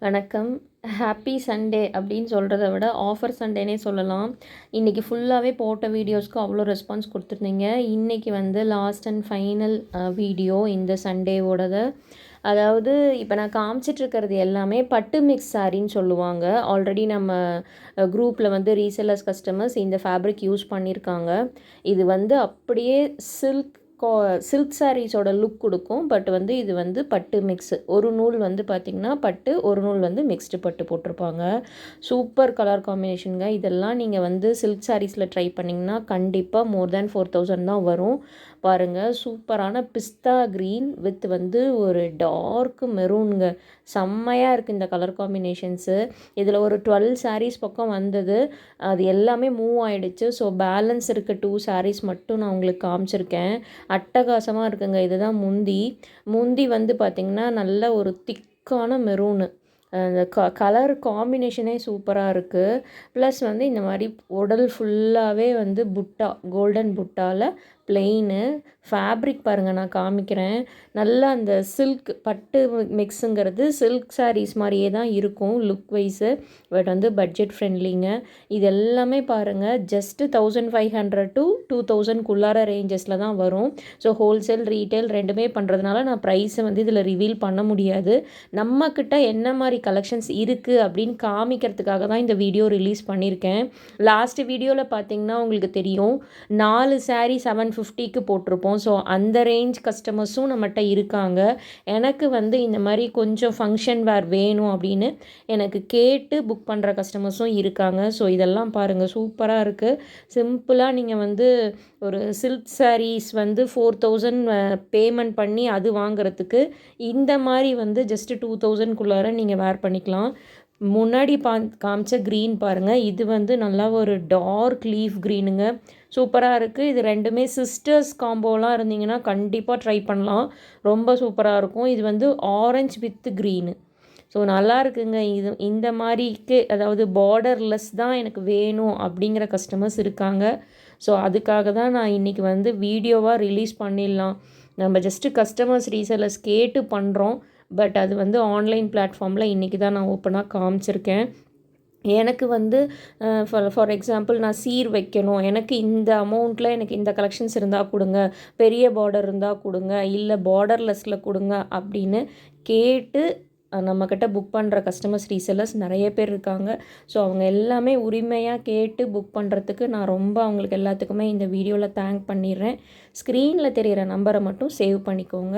வணக்கம். Happy Sunday அப்படின்னு சொல்கிறத விட ஆஃபர் சண்டேனே சொல்லலாம். இன்றைக்கி ஃபுல்லாகவே போட்ட வீடியோஸ்க்கு அவ்வளோ ரெஸ்பான்ஸ் கொடுத்துருந்தீங்க. இன்றைக்கி வந்து லாஸ்ட் அண்ட் ஃபைனல் வீடியோ இந்த சண்டேவோடது. அதாவது இப்போ நான் காமிச்சிட்ருக்கிறது எல்லாமே பட்டு மிக்ஸ் சாரின்னு சொல்லுவாங்க. ஆல்ரெடி நம்ம குரூப்பில் வந்து ரீசெல்லர்ஸ் கஸ்டமர்ஸ் இந்த ஃபேப்ரிக் யூஸ் பண்ணியிருக்காங்க. இது வந்து அப்படியே சில்க் சாரீஸோட லுக் கொடுக்கும். பட் வந்து இது வந்து பட்டு மிக்ஸு. ஒரு நூல் வந்து பார்த்திங்கன்னா பட்டு, ஒரு நூல் வந்து மிக்ஸ்டு பட்டு போட்டிருப்பாங்க. சூப்பர் கலர் காம்பினேஷனுங்க. இதெல்லாம் நீங்கள் வந்து சில்க் சாரீஸில் ட்ரை பண்ணிங்கன்னா கண்டிப்பாக மோர் தேன் 4000 தான் வரும். பாருங்கள், சூப்பரான பிஸ்தா க்ரீன் வித் வந்து ஒரு டார்க் மெரூனுங்க. செம்மையாக இருக்குது இந்த கலர் காம்பினேஷன்ஸு. இதில் ஒரு 12 சாரீஸ் பக்கம் வந்தது. அது எல்லாமே மூவ் ஆகிடுச்சு. ஸோ பேலன்ஸ் இருக்க 2 சாரீஸ் மட்டும் நான் உங்களுக்கு காமிச்சிருக்கேன். அட்டகாசமாக இருக்குங்க. இதுதான் முந்தி வந்து பார்த்திங்கன்னா நல்ல ஒரு திக்கான மெரூனு. அந்த கலர் காம்பினேஷனே சூப்பராக இருக்குது. ப்ளஸ் வந்து இந்த மாதிரி உடல் ஃபுல்லாகவே வந்து புட்டா, கோல்டன் புட்டாவில் ப்ளெயினு ஃபேப்ரிக் பாருங்கள், நான் காமிக்கிறேன். நல்லா அந்த சில்க் பட்டு மிக்ஸுங்கிறது சில்க் சாரீஸ் மாதிரியே தான் இருக்கும் லுக் வைஸு. பட் வந்து பட்ஜெட் ஃப்ரெண்ட்லிங்க. இது எல்லாமே பாருங்கள், ஜஸ்ட்டு 1500 to 2000 ரேஞ்சஸில் தான் வரும். ஸோ ஹோல்சேல் ரீட்டைல் ரெண்டுமே பண்ணுறதுனால நான் ப்ரைஸை வந்து இதில் ரிவீல் பண்ண முடியாது. நம்மக்கிட்ட என்ன மாதிரி கலெக்ஷன்ஸ் இருக்குது அப்படின்னு காமிக்கிறதுக்காக தான் இந்த வீடியோ ரிலீஸ் பண்ணியிருக்கேன். லாஸ்ட் வீடியோவில் பார்த்தீங்கன்னா உங்களுக்கு தெரியும், 4 சாரீ 750க்கு போட்டிருப்போம். ஸோ அந்த ரேஞ்ச் கஸ்டமர்ஸும் நம்மகிட்ட இருக்காங்க. எனக்கு வந்து இந்த மாதிரி கொஞ்சம் ஃபங்க்ஷன் வேர் வேணும் அப்படின்னு எனக்கு கேட்டு புக் பண்ணுற கஸ்டமர்ஸும் இருக்காங்க. ஸோ இதெல்லாம் பாருங்கள், சூப்பராக இருக்குது. சிம்பிளாக நீங்கள் வந்து ஒரு சில்க் சாரீஸ் வந்து 4000 பேமெண்ட் பண்ணி அது வாங்குறதுக்கு இந்த மாதிரி வந்து ஜஸ்ட்டு 2000 நீங்கள் வேர் பண்ணிக்கலாம். முன்னாடி காமிச்ச க்ரீன் பாருங்கள், இது வந்து நல்லா ஒரு டார்க் லீஃப் க்ரீனுங்க. சூப்பராக இருக்குது. இது ரெண்டுமே சிஸ்டர்ஸ் காம்போலாம் இருந்தீங்கன்னா கண்டிப்பாக ட்ரை பண்ணலாம். ரொம்ப சூப்பராக இருக்கும். இது வந்து ஆரஞ்ச் வித் க்ரீனு. ஸோ நல்லா இருக்குங்க. இது இந்த மாதிரிக்கு, அதாவது பார்டர்லெஸ் தான் எனக்கு வேணும் அப்படிங்கிற கஸ்டமர்ஸ் இருக்காங்க. ஸோ அதுக்காக தான் நான் இன்றைக்கி வந்து வீடியோவாக ரிலீஸ் பண்ணிடலாம். நம்ம ஜஸ்ட்டு கஸ்டமர்ஸ் ரீசெல்லர்ஸ் கேட்டு பண்ணுறோம். பட் அது வந்து ஆன்லைன் பிளாட்ஃபார்மில் இன்றைக்கி தான் நான் ஓப்பனாக காமிச்சிருக்கேன். எனக்கு வந்து ஃபார் எக்ஸாம்பிள் நான் சீர் வைக்கணும், எனக்கு இந்த அமௌண்ட்டில் எனக்கு இந்த கலெக்ஷன்ஸ் இருந்தால் கொடுங்க, பெரிய பார்டர் இருந்தால் கொடுங்க, இல்லை பார்டர்லெஸ்ஸில் கொடுங்க அப்படின்னு கேட்டு நம்மக்கிட்ட புக் பண்ணுற கஸ்டமர்ஸ் ரீசெல்லர்ஸ் நிறைய பேர் இருக்காங்க. ஸோ அவங்க எல்லாமே உரிமையாக கேட்டு புக் பண்ணுறதுக்கு நான் ரொம்ப அவங்களுக்கு எல்லாத்துக்குமே இந்த வீடியோவில் தேங்க் பண்ணிடுறேன். ஸ்க்ரீனில் தெரிகிற நம்பரை மட்டும் சேவ் பண்ணிக்கோங்க.